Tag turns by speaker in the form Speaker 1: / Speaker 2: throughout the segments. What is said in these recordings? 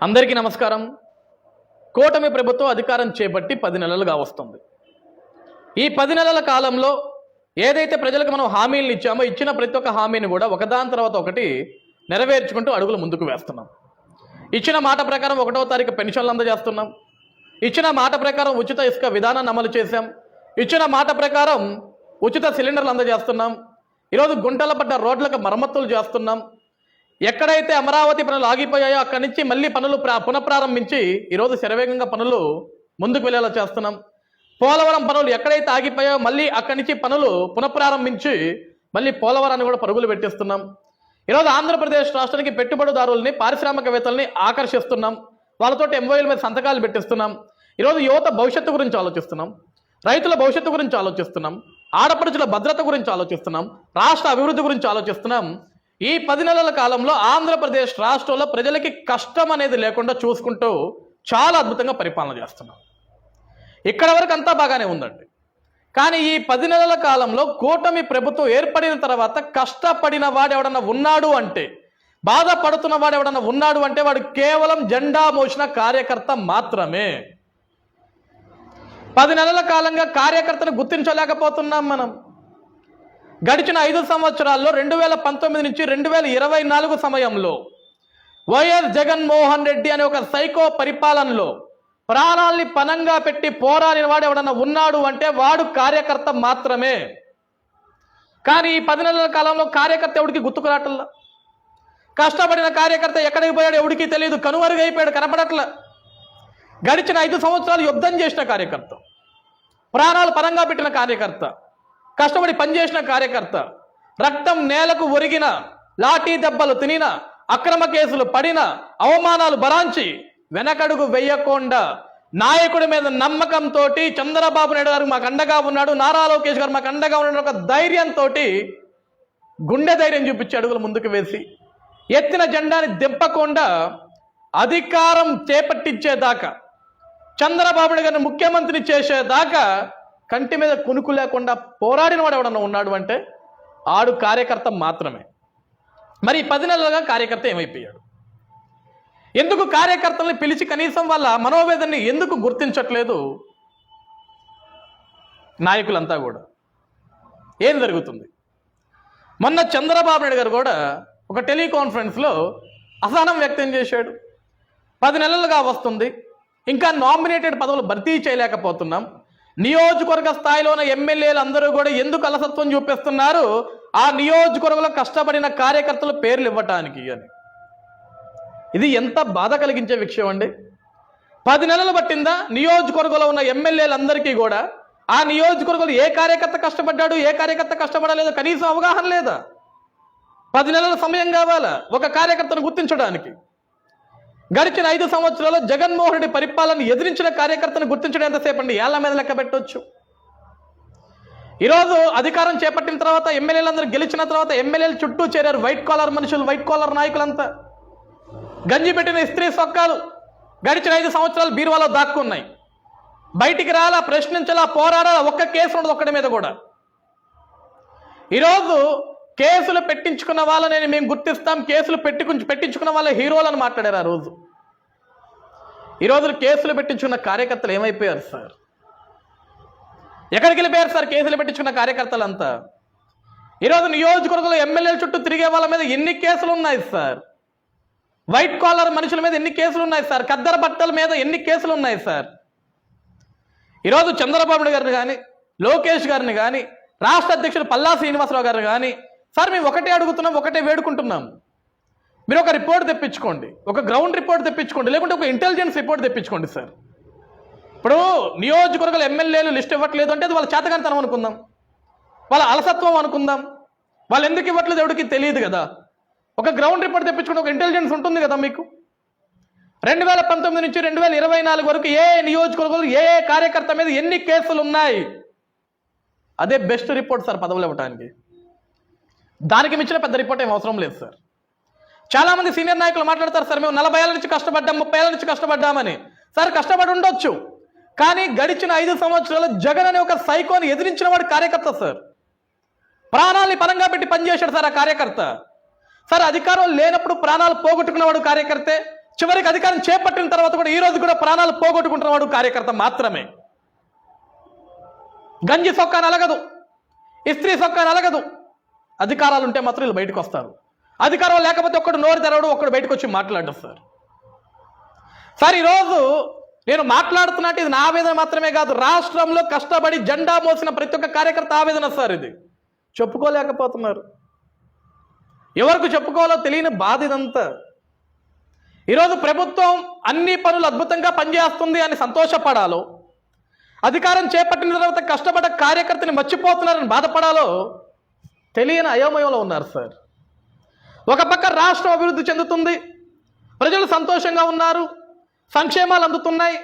Speaker 1: అందరికీ నమస్కారం. కూటమి ప్రభుత్వం అధికారం చేపట్టి 10 నెలలుగా వస్తుంది. ఈ 10 నెలల కాలంలో ఏదైతే ప్రజలకు మనం హామీలను ఇచ్చామో ఇచ్చిన ప్రతి ఒక్క హామీని కూడా ఒకదాని తర్వాత ఒకటి నెరవేర్చుకుంటూ అడుగులు ముందుకు వేస్తున్నాం. ఇచ్చిన మాట ప్రకారం 1వ తారీఖు పెన్షన్లు అందజేస్తున్నాం. ఇచ్చిన మాట ప్రకారం ఉచిత ఇసుక విధానాన్ని అమలు చేశాం. ఇచ్చిన మాట ప్రకారం ఉచిత సిలిండర్లు అందజేస్తున్నాం. ఈరోజు గుంటల పడ్డ రోడ్లకు మరమ్మతులు చేస్తున్నాం. ఎక్కడైతే అమరావతి పనులు ఆగిపోయాయో అక్కడి నుంచి మళ్ళీ పనులు పునఃప్రారంభించి ఈరోజు శరవేగంగా పనులు ముందుకు వెళ్ళేలా చేస్తున్నాం. పోలవరం పనులు ఎక్కడైతే ఆగిపోయాయో మళ్ళీ అక్కడి నుంచి పనులు పునఃప్రారంభించి మళ్ళీ పోలవరాన్ని కూడా పరుగులు పెట్టిస్తున్నాం. ఈరోజు ఆంధ్రప్రదేశ్ రాష్ట్రానికి పెట్టుబడిదారుల్ని పారిశ్రామికవేత్తల్ని ఆకర్షిస్తున్నాం. వాళ్ళతో ఎంఓఏల మీద సంతకాలు పెట్టిస్తున్నాం. ఈరోజు యువత భవిష్యత్తు గురించి ఆలోచిస్తున్నాం. రైతుల భవిష్యత్తు గురించి ఆలోచిస్తున్నాం. ఆడపడుచుల భద్రత గురించి ఆలోచిస్తున్నాం. రాష్ట్ర అభివృద్ధి గురించి ఆలోచిస్తున్నాం. ఈ 10 నెలల కాలంలో ఆంధ్రప్రదేశ్ రాష్ట్రంలో ప్రజలకి కష్టం అనేది లేకుండా చూసుకుంటూ చాలా అద్భుతంగా పరిపాలన చేస్తున్నాం. ఇక్కడ వరకు అంతా బాగానే ఉందండి. కానీ ఈ 10 నెలల కాలంలో కూటమి ప్రభుత్వం ఏర్పడిన తర్వాత కష్టపడిన వాడు ఎవడన్నా ఉన్నాడు అంటే, బాధపడుతున్న వాడు ఎవడన్నా ఉన్నాడు అంటే వాడు కేవలం జెండా మోసిన కార్యకర్త మాత్రమే. 10 నెలల కాలంగా కార్యకర్తను గుర్తించలేకపోతున్నాం మనం. గడిచిన 5 సంవత్సరాల్లో 2019 నుంచి 2024 సమయంలో వైఎస్ జగన్మోహన్ రెడ్డి అనే ఒక సైకో పరిపాలనలో ప్రాణాల్ని పనంగా పెట్టి పోరాడిన వాడు ఎవడన్నా ఉన్నాడు అంటే వాడు కార్యకర్త మాత్రమే. కానీ ఈ 10 నెలల కాలంలో కార్యకర్త ఎవడికి గుర్తుకురాటల్లా. కష్టపడిన కార్యకర్త ఎక్కడికి పోయాడు ఎవడికి తెలియదు, కనుమరుగైపోయాడు, కనపడట్ల. గడిచిన 5 సంవత్సరాలు యుద్ధం చేసిన కార్యకర్త, ప్రాణాలు పనంగా పెట్టిన కార్యకర్త, కష్టపడి పనిచేసిన కార్యకర్త, రక్తం నేలకు ఒరిగిన, లాఠీ దెబ్బలు తినిన, అక్రమ కేసులు పడిన, అవమానాలు భరాంచి వెనకడుగు వెయ్యకుండా నాయకుడి మీద నమ్మకంతో చంద్రబాబు నాయుడు గారు మాకు అండగా ఉన్నాడు, నారా లోకేష్ గారు మాకు అండగా ఉన్నాడు ఒక ధైర్యంతో గుండె ధైర్యం చూపించి అడుగులు ముందుకు వేసి ఎత్తిన జెండాని దింపకుండా అధికారం చేపట్టించేదాకా, చంద్రబాబు నాయుడు గారిని ముఖ్యమంత్రి చేసేదాకా కంటి మీద కునుకు లేకుండా పోరాడిన వాడు ఎవడన్నా ఉన్నాడు అంటే ఆడు కార్యకర్త మాత్రమే. మరి 10 నెలలుగా కార్యకర్త ఏమైపోయాడు? ఎందుకు కార్యకర్తల్ని పిలిచి కనీసం వాళ్ళ మనోవేదనని ఎందుకు గుర్తించట్లేదు నాయకులంతా కూడా? ఏం జరుగుతుంది? మొన్న చంద్రబాబు నాయుడు గారు కూడా ఒక టెలికాన్ఫరెన్స్లో అసహనం వ్యక్తం చేశాడు. 10 నెలలుగా వస్తుంది, ఇంకా నామినేటెడ్ పదవులు భర్తీ చేయలేకపోతున్నాం, నియోజకవర్గ స్థాయిలోని ఎమ్మెల్యేలు అందరూ కూడా ఎందుకు అలసత్వం చూపిస్తున్నారు ఆ నియోజకవర్గంలో కష్టపడిన కార్యకర్తల పేర్లు ఇవ్వటానికి అని. ఇది ఎంత బాధ కలిగించే విషయం అండి. 10 నెలలు పట్టిందా నియోజకవర్గంలో ఉన్న ఎమ్మెల్యేలందరికీ కూడా ఆ నియోజకవర్గంలో ఏ కార్యకర్త కష్టపడ్డాడు, ఏ కార్యకర్త కష్టపడలేదు కనీసం అవగాహన లేదా? 10 నెలల సమయం కావాలా ఒక కార్యకర్తను గుర్తించడానికి? గడిచిన 5 సంవత్సరాల్లో జగన్మోహన్ రెడ్డి పరిపాలన ఎదిరించిన కార్యకర్తను గుర్తించడం ఎంతసేపు అండి? ఏళ్ల మీద లెక్క పెట్టవచ్చు. ఈరోజు అధికారం చేపట్టిన తర్వాత ఎమ్మెల్యేలందరూ గెలిచిన తర్వాత ఎమ్మెల్యేలు చుట్టూ చేరారు వైట్ కాలర్ మనుషులు, వైట్ కాలర్ నాయకులంతా. గంజి పెట్టిన ఇస్త్రీ సొక్కాలు గడిచిన 5 సంవత్సరాలు బీరువాలో దాక్కున్నాయి. బయటికి రాలా, ప్రశ్నించాలా, పోరాడాలా, ఒక్క కేసు ఉండదు ఒక్కడి మీద కూడా. ఈరోజు కేసులు పెట్టించుకున్న వాళ్ళని మేము గుర్తిస్తాం, కేసులు పెట్టించుకున్న వాళ్ళ హీరోలను మాట్లాడారు ఆ రోజు. ఈరోజు కేసులు పెట్టించుకున్న కార్యకర్తలు ఏమైపోయారు సార్? ఎక్కడికి వెళ్ళిపోయారు సార్ కేసులు పెట్టించుకున్న కార్యకర్తలంతా? ఈరోజు నియోజకవర్గంలో ఎమ్మెల్యేల చుట్టూ తిరిగే వాళ్ళ మీద ఎన్ని కేసులు ఉన్నాయి సార్? వైట్ కాలర్ మనుషుల మీద ఎన్ని కేసులు ఉన్నాయి సార్? ఖద్దర బట్టల మీద ఎన్ని కేసులు ఉన్నాయి సార్? ఈరోజు చంద్రబాబు నాయుడు గారిని కానీ, లోకేష్ గారిని కానీ, రాష్ట్ర అధ్యక్షుడు పల్లా శ్రీనివాసరావు గారిని కానీ, సార్ మేము ఒకటే అడుగుతున్నాం, ఒకటే వేడుకుంటున్నాం, మీరు ఒక రిపోర్ట్ తెప్పించుకోండి, ఒక గ్రౌండ్ రిపోర్ట్ తెప్పించుకోండి, లేకుంటే ఒక ఇంటెలిజెన్స్ రిపోర్ట్ తెప్పించుకోండి సార్. ఇప్పుడు నియోజకవర్గాల ఎమ్మెల్యేలు లిస్ట్ ఇవ్వట్లేదు అంటే అది వాళ్ళ చేతకానితనం అనుకుందాం, వాళ్ళ అలసత్వం అనుకుందాం. వాళ్ళు ఎందుకు ఇవ్వట్లేదు ఎవరికి తెలియదు కదా. ఒక గ్రౌండ్ రిపోర్ట్ తెప్పించుకుంటే ఒక ఇంటెలిజెన్స్ ఉంటుంది కదా మీకు. 2019 నుంచి 2024 వరకు ఏ నియోజకవర్గంలో ఏ కార్యకర్త మీద ఎన్ని కేసులు ఉన్నాయి, అదే బెస్ట్ రిపోర్ట్ సార్ పదవులు ఇవ్వడానికి. దానికి మించిన పెద్ద రిపోర్ట్ ఏం అవసరం లేదు సార్. చాలామంది సీనియర్ నాయకులు మాట్లాడతారు, సార్ మేము 40 ఏళ్ళ నుంచి కష్టపడ్డాం, 30 ఏళ్ళ నుంచి కష్టపడ్డామని. సార్ కష్టపడి ఉండొచ్చు, కానీ గడిచిన 5 సంవత్సరాలు జగన్ అనే ఒక సైకోని ఎదిరించిన వాడు కార్యకర్త సార్. ప్రాణాలని పరంగా పెట్టి పనిచేశాడు సార్ ఆ కార్యకర్త. సార్ అధికారం లేనప్పుడు ప్రాణాలు పోగొట్టుకున్నవాడు కార్యకర్తే, చివరికి అధికారం చేపట్టిన తర్వాత కూడా ఈ రోజు కూడా ప్రాణాలు పోగొట్టుకుంటున్నవాడు కార్యకర్త మాత్రమే. గంజి సొక్కా నలగదు, ఇస్త్రీ సొక్కా నలగదు. అధికారాలు ఉంటే మాత్రం వీళ్ళు బయటకు వస్తారు. అధికారం లేకపోతే ఒక్కడు నోరు తెరవడు, ఒక్కడు బయటకు వచ్చి మాట్లాడరు సార్. ఈరోజు నేను మాట్లాడుతున్నట్టు ఇది నా ఆవేదన మాత్రమే కాదు, రాష్ట్రంలో కష్టపడి జెండా మోసిన ప్రతి ఒక్క కార్యకర్త ఆవేదన సార్. ఇది చెప్పుకోలేకపోతున్నారు. ఎవరికి చెప్పుకోవాలో తెలియని బాధ ఇదంతా. ఈరోజు ప్రభుత్వం అన్ని పనులు అద్భుతంగా పనిచేస్తుంది అని సంతోషపడాలో, అధికారం చేపట్టిన తర్వాత కష్టపడ్డ కార్యకర్తని మర్చిపోతున్నారని బాధపడాలో తెలియని అయోమయంలో ఉన్నారు సార్. ఒక పక్క రాష్ట్రం అభివృద్ధి చెందుతుంది, ప్రజలు సంతోషంగా ఉన్నారు, సంక్షేమాలు అందుతున్నాయి,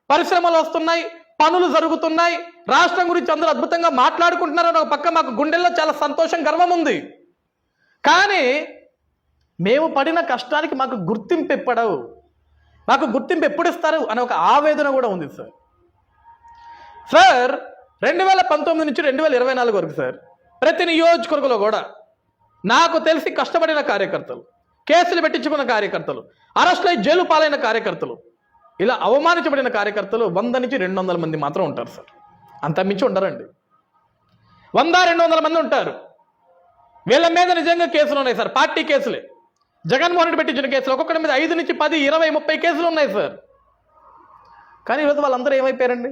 Speaker 1: పరిశ్రమలు వస్తున్నాయి, పనులు జరుగుతున్నాయి, రాష్ట్రం గురించి అందరూ అద్భుతంగా మాట్లాడుకుంటున్నారని ఒక పక్క మాకు గుండెల్లో చాలా సంతోషం, గర్వం ఉంది. కానీ మేము పడిన కష్టానికి మాకు గుర్తింపు ఎప్పడవు, మాకు గుర్తింపు ఎప్పుడు ఇస్తారు అనే ఒక ఆవేదన కూడా ఉంది సార్. 2019 నుంచి 2024 వరకు సార్ ప్రతి నియోజకవర్గంలో కూడా నాకు తెలిసి కష్టపడిన కార్యకర్తలు, కేసులు పెట్టించుకున్న కార్యకర్తలు, అరెస్టులై జైలు పాలైన కార్యకర్తలు, ఇలా అవమానించబడిన కార్యకర్తలు 100 నుంచి 200 మంది మాత్రం ఉంటారు సార్. అంత మించి ఉండరండి. 100-200 మంది ఉంటారు. వీళ్ళ మీద నిజంగా కేసులు ఉన్నాయి సార్, పార్టీ కేసులే. జగన్మోహన్ రెడ్డి పెట్టించిన కేసులు ఒక్కొక్కటి మీద 5 నుంచి 10, 20, 30 కేసులు ఉన్నాయి సార్. కానీ ఈరోజు వాళ్ళందరూ ఏమైపోయారండి?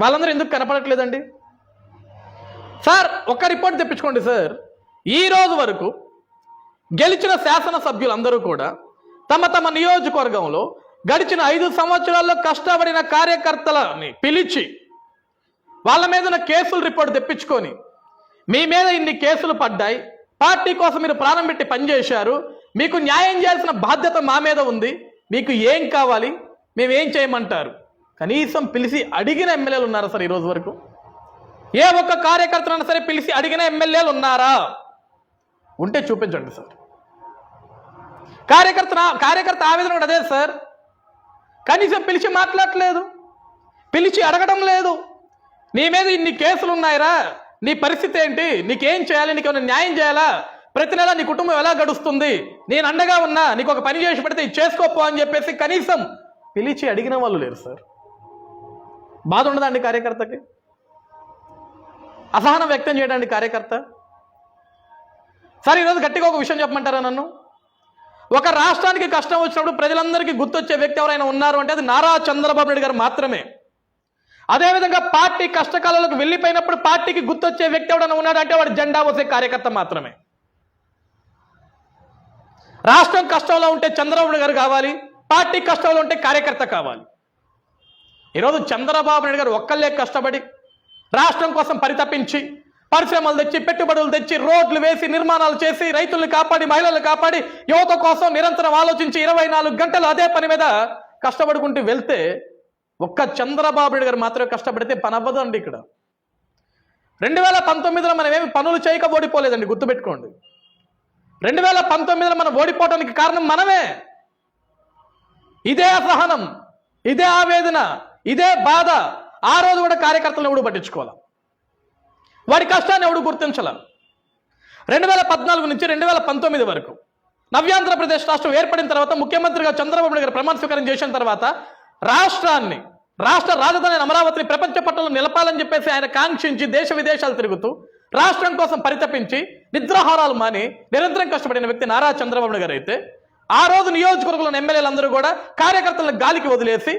Speaker 1: వాళ్ళందరూ ఎందుకు కనపడట్లేదండి సార్? ఒక్క రిపోర్ట్ తెప్పించుకోండి సార్. ఈ రోజు వరకు గెలిచిన శాసనసభ్యులందరూ కూడా తమ తమ నియోజకవర్గంలో గడిచిన 5 సంవత్సరాల్లో కష్టపడిన కార్యకర్తలని పిలిచి వాళ్ళ మీద ఉన్న కేసుల రిపోర్ట్ తెప్పించుకొని, మీ మీద ఇన్ని కేసులు పడ్డాయి, పార్టీ కోసం మీరు ప్రాణం పెట్టి పనిచేశారు, మీకు న్యాయం చేయాల్సిన బాధ్యత మా మీద ఉంది, మీకు ఏం కావాలి, మేమేం చేయమంటారు, కనీసం పిలిచి అడిగిన ఎమ్మెల్యేలు ఉన్నారా సార్? ఈ రోజు వరకు ఏ ఒక్క కార్యకర్తనైనా సరే పిలిచి అడిగిన ఎమ్మెల్యేలు ఉన్నారా? ఉంటే చూపించండి సార్. కార్యకర్త ఆవేదన కూడా అదే సార్. కనీసం పిలిచి మాట్లాడట్లేదు, పిలిచి అడగడం లేదు. నీ మీద ఇన్ని కేసులు ఉన్నాయిరా, నీ పరిస్థితి ఏంటి, నీకేం చేయాలి, నీకేమైనా న్యాయం చేయాలా, ప్రతి నెల నీ కుటుంబం ఎలా గడుస్తుంది, నేను అండగా ఉన్నా, నీకు ఒక పని చేసి పెడితే ఇది చేసుకోపో అని చెప్పేసి కనీసం పిలిచి అడిగిన వాళ్ళు లేరు సార్. బాధ ఉండదండి కార్యకర్తకి? అసహనం వ్యక్తం చేయడానికి కార్యకర్త సార్. ఈరోజు గట్టిగా ఒక విషయం చెప్పమంటారా నన్ను? ఒక రాష్ట్రానికి కష్టం వచ్చినప్పుడు ప్రజలందరికీ గుర్తొచ్చే వ్యక్తి ఎవరైనా ఉన్నారు అంటే అది నారా చంద్రబాబు నాయుడు గారు మాత్రమే. అదేవిధంగా పార్టీ కష్టకాలంలోకి వెళ్ళిపోయినప్పుడు పార్టీకి గుర్తొచ్చే వ్యక్తి ఎవరైనా ఉన్నాడు అంటే వాడు జెండా మోసే కార్యకర్త మాత్రమే. రాష్ట్రం కష్టంలో ఉంటే చంద్రబాబు గారు కావాలి, పార్టీ కష్టంలో ఉంటే కార్యకర్త కావాలి. ఈరోజు చంద్రబాబు నాయుడు గారు ఒక్కళ్ళే కష్టపడి రాష్ట్రం కోసం పరితపించి పరిశ్రమలు తెచ్చి, పెట్టుబడులు తెచ్చి, రోడ్లు వేసి, నిర్మాణాలు చేసి, రైతులను కాపాడి, మహిళలను కాపాడి, యువత కోసం నిరంతరం ఆలోచించి 24 గంటలు అదే పని మీద కష్టపడుకుంటూ వెళ్తే ఒక్క చంద్రబాబు నాయుడు గారు మాత్రమే కష్టపడితే పని అవ్వదు అండి. ఇక్కడ 2019లో మనం ఏమి పనులు చేయక ఓడిపోలేదండి, గుర్తుపెట్టుకోండి. 2019లో మనం ఓడిపోవడానికి కారణం మనమే. ఇదే అసహనం, ఇదే ఆవేదన, ఇదే బాధ ఆ రోజు కూడా కార్యకర్తలను ఎవడు పట్టించుకోవాలి, వాడి కష్టాన్ని ఎవడు గుర్తించాల. 2014 నుంచి 2019 వరకు నవ్యాంధ్రప్రదేశ్ రాష్ట్రం ఏర్పడిన తర్వాత ముఖ్యమంత్రిగా చంద్రబాబు నాయుడు గారు ప్రమాణ స్వీకారం చేసిన తర్వాత రాష్ట్ర రాజధాని అమరావతిని ప్రపంచ పట్టణంలో నిలపాలని చెప్పేసి ఆయన కాంక్షించి దేశ విదేశాలు తిరుగుతూ రాష్ట్రం కోసం పరితపించి నిద్రాహారాలు మాని నిరంతరం కష్టపడిన వ్యక్తి నారా చంద్రబాబు నాయుడు గారు అయితే, ఆ రోజు నియోజకవర్గంలోని ఎమ్మెల్యేలందరూ కూడా కార్యకర్తలను గాలికి వదిలేసి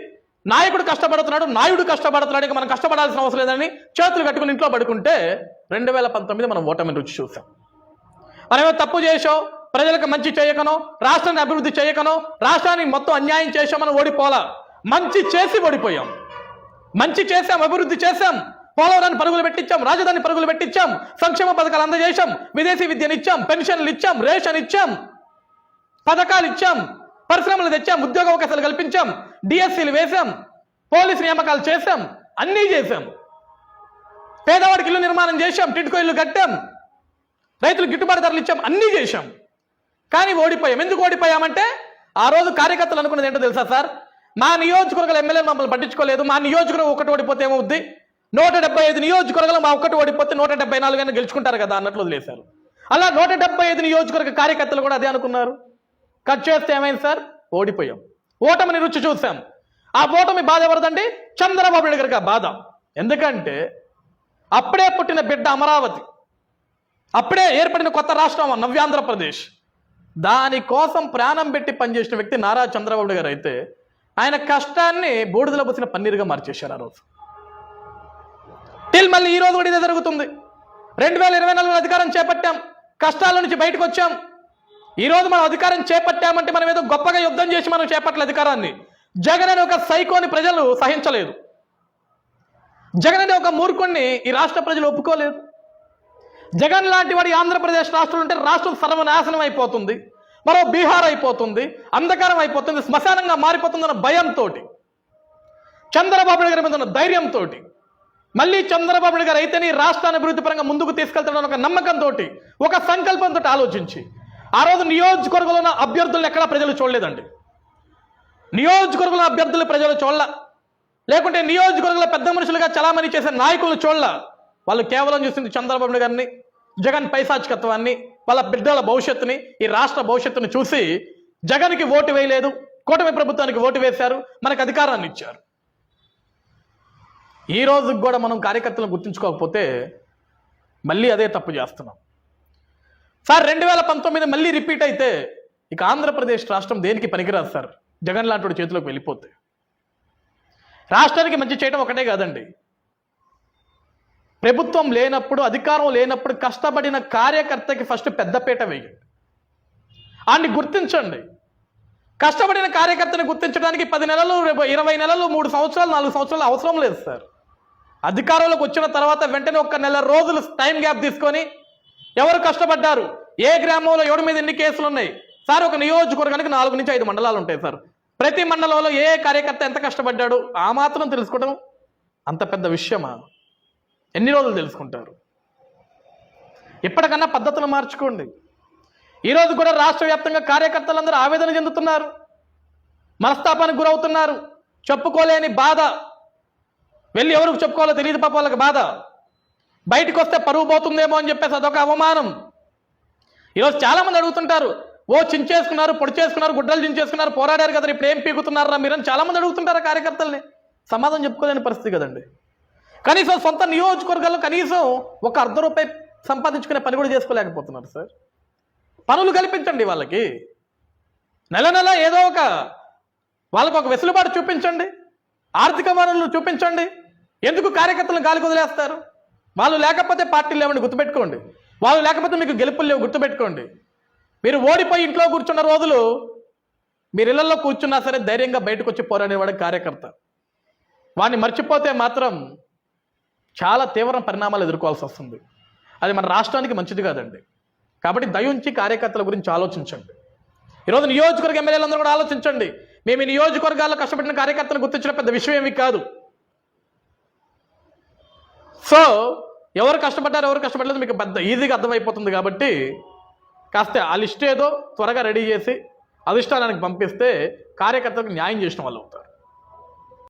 Speaker 1: నాయకుడు కష్టపడుతున్నాడు, నాయుడు కష్టపడుతున్నాడు, ఇక మనం కష్టపడాల్సిన అవసరం లేదని చేతులు కట్టుకుని ఇంట్లో పడుకుంటే 2019 మనం ఓటమి రుచి చూసాం. మనమేమో తప్పు చేసాం, ప్రజలకు మంచి చేయకనో, రాష్ట్రాన్ని అభివృద్ధి చేయకనో, రాష్ట్రానికి మొత్తం అన్యాయం చేశామని ఓడిపోలా. మంచి చేసి ఓడిపోయాం, మంచి చేశాం, అభివృద్ధి చేశాం, పోలవరాన్ని పరుగులు పెట్టించాం, రాజధాని పరుగులు పెట్టించాం, సంక్షేమ పథకాలు అందజేశాం, విదేశీ విద్యను ఇచ్చాం, పెన్షన్లు ఇచ్చాం, రేషన్ ఇచ్చాం, పథకాలు ఇచ్చాం, పరిశ్రమలు తెచ్చాం, ఉద్యోగ అవకాశాలు కల్పించాం, డిఎస్సీలు వేశాం, పోలీసు నియామకాలు చేశాం, అన్నీ చేశాం. పేదవాడికి ఇల్లు నిర్మాణం చేశాం, టిడ్కో ఇల్లు కట్టాం, రైతులకు గిట్టుబాటు ధరలు ఇచ్చాం, అన్నీ చేశాం. కానీ ఓడిపోయాం. ఎందుకు ఓడిపోయామంటే ఆ రోజు కార్యకర్తలు అనుకున్నది ఏంటో తెలుసా సార్? మా నియోజకవర్గాల ఎమ్మెల్యేలు మమ్మల్ని పట్టించుకోలేదు, మా నియోజకవర్గం ఒకటి ఓడిపోతే ఏమవుద్ది, 175 నియోజకవర్గాలు మా ఒక్కటి ఓడిపోతే 174 అయినా గెలుచుకుంటారు కదా అన్నట్లు వదిలేశారు. అలా 175 నియోజకవర్గ కార్యకర్తలు కూడా అదే అనుకున్నారు. కట్ చేస్తే ఏమైంది సార్? ఓడిపోయాం. ఓటమిని రుచి చూసాం. ఆ ఓటమి బాధ ఎవరిదండి? చంద్రబాబు నాయుడు గారికి ఆ బాధ. ఎందుకంటే అప్పుడే పుట్టిన బిడ్డ అమరావతి, అప్పుడే ఏర్పడిన కొత్త రాష్ట్రం నవ్యాంధ్రప్రదేశ్, దానికోసం ప్రాణం పెట్టి పనిచేసిన వ్యక్తి నారా చంద్రబాబు గారు అయితే ఆయన కష్టాన్ని బూడిదలో పోసిన పన్నీరుగా మార్చేశారు ఆ రోజు. మళ్ళీ ఈ రోజు కూడా ఇదే జరుగుతుంది. 2024 అధికారం చేపట్టాం, కష్టాల నుంచి బయటకు వచ్చాం. ఈ రోజు మనం అధికారం చేపట్టామంటే మనం ఏదో గొప్పగా యుద్ధం చేసి మనం చేపట్ల అధికారాన్ని. జగన్ అనే ఒక సైకోని ప్రజలు సహించలేదు. జగన్ అనే ఒక మూర్ఖుణ్ణి ఈ రాష్ట్ర ప్రజలు ఒప్పుకోలేదు. జగన్ లాంటి వాడి ఆంధ్రప్రదేశ్ రాష్ట్రంలో ఉంటే రాష్ట్రం సర్వనాశనం అయిపోతుంది, మరో బీహార్ అయిపోతుంది, అంధకారం అయిపోతుంది, శ్మశానంగా మారిపోతుందన్న భయంతో, చంద్రబాబు నాయుడు గారి మీద ఉన్న ధైర్యంతో, మళ్ళీ చంద్రబాబు నాయుడు గారు అయితేనే రాష్ట్రాన్ని అభివృద్ధి పరంగా ముందుకు తీసుకెళ్తాడని ఒక నమ్మకంతో, ఒక సంకల్పంతో ఆలోచించి ఆ రోజు నియోజకవర్గంలో ఉన్న అభ్యర్థులను ఎక్కడా ప్రజలు చూడలేదండి. నియోజకవర్గంలో అభ్యర్థులు ప్రజలు చూడలా, లేకుంటే నియోజకవర్గంలో పెద్ద మనుషులుగా చలామణి చేసే నాయకులు చూడలా. వాళ్ళు కేవలం చూసింది చంద్రబాబు నాయుడు గారిని, జగన్ పైశాచికత్వాన్ని, వాళ్ళ బిడ్డల భవిష్యత్తుని, ఈ రాష్ట్ర భవిష్యత్తుని చూసి జగన్కి ఓటు వేయలేదు, కూటమి ప్రభుత్వానికి ఓటు వేశారు, మనకు అధికారాన్ని ఇచ్చారు. ఈ రోజుకి కూడా మనం కార్యకర్తలను గుర్తించుకోకపోతే మళ్ళీ అదే తప్పు చేస్తున్నాం సార్. 2019 మళ్ళీ రిపీట్ అయితే ఇక ఆంధ్రప్రదేశ్ రాష్ట్రం దేనికి పనికిరాదు సార్. జగన్ లాంటి చేతిలోకి వెళ్ళిపోతే రాష్ట్రానికి మంచి చేయడం ఒకటే కాదండి, ప్రభుత్వం లేనప్పుడు, అధికారం లేనప్పుడు కష్టపడిన కార్యకర్తకి ఫస్ట్ పెద్దపీట వేయండి, ఆయన్ని గుర్తించండి. కష్టపడిన కార్యకర్తని గుర్తించడానికి 10 నెలలు, 20 నెలలు, 3 సంవత్సరాలు, 4 సంవత్సరాలు అవసరం లేదు సార్. అధికారంలోకి వచ్చిన తర్వాత వెంటనే 1 నెల రోజులు టైం గ్యాప్ తీసుకొని ఎవరు కష్టపడ్డారు, ఏ గ్రామంలో ఎవరి మీద ఎన్ని కేసులు ఉన్నాయి సార్. ఒక నియోజకవర్గానికి 4 నుంచి 5 మండలాలు ఉంటాయి సార్. ప్రతి మండలంలో ఏ కార్యకర్త ఎంత కష్టపడ్డాడు ఆ మాత్రం తెలుసుకోవడం అంత పెద్ద విషయమా? ఎన్ని రోజులు తెలుసుకుంటారు? ఇప్పటికన్నా పద్ధతులు మార్చుకోండి. ఈరోజు కూడా రాష్ట్ర వ్యాప్తంగా కార్యకర్తలందరూ ఆవేదన చెందుతున్నారు, మనస్తాపానికి గురవుతున్నారు. చెప్పుకోలేని బాధ, వెళ్ళి ఎవరికి చెప్పుకోవాలో తెలియదు పాప వాళ్ళకి బాధ. బయటకు వస్తే పరువు పోతుందేమో అని చెప్పేసి అదొక అవమానం. ఈరోజు చాలామంది అడుగుతుంటారు, ఓ చించేసుకున్నారు, పొడి చేసుకున్నారు, గుడ్డలు చించేసుకున్నారు, పోరాడారు కదా, ఇప్పుడు ఏం పీకుతున్నారా మీరని చాలామంది అడుగుతుంటారు కార్యకర్తల్ని. సమాధానం చెప్పుకోలేని పరిస్థితి కదండి. కనీసం సొంత నియోజకవర్గాల్లో కనీసం ఒక ₹1 సంపాదించుకునే పని కూడా చేసుకోలేకపోతున్నారు సార్. పనులు కల్పించండి వాళ్ళకి, నెల నెల ఏదో ఒక వాళ్ళకు ఒక వెసులుబాటు చూపించండి, ఆర్థిక వనరులు చూపించండి. ఎందుకు కార్యకర్తలను గాలికి వదిలేస్తారు? వాళ్ళు లేకపోతే పార్టీలు లేవండి, గుర్తుపెట్టుకోండి. వాళ్ళు లేకపోతే మీకు గెలుపులు లేవు, గుర్తుపెట్టుకోండి. మీరు ఓడిపోయి ఇంట్లో కూర్చున్న రోజులు మీరు ఇళ్లలో కూర్చున్నా సరే ధైర్యంగా బయటకు వచ్చి పోరాడేవాడు కార్యకర్త. వాడిని మర్చిపోతే మాత్రం చాలా తీవ్ర పరిణామాలు ఎదుర్కోవాల్సి వస్తుంది. అది మన రాష్ట్రానికి మంచిది కాదండి. కాబట్టి దయించి కార్యకర్తల గురించి ఆలోచించండి. ఈరోజు నియోజకవర్గ ఎమ్మెల్యేలందరూ కూడా ఆలోచించండి. మేము ఈ నియోజకవర్గాల్లో కష్టపడిన కార్యకర్తలు గుర్తించిన పెద్ద విషయం ఏమీ కాదు. సో ఎవరు కష్టపడ్డారు, ఎవరు కష్టపడలేదు మీకు పెద్ద ఈజీగా అర్థమైపోతుంది. కాబట్టి కాస్త ఆ లిస్ట్ ఏదో త్వరగా రెడీ చేసి అధిష్టానానికి పంపిస్తే కార్యకర్తలకు న్యాయం చేసిన వాళ్ళు అవుతారు.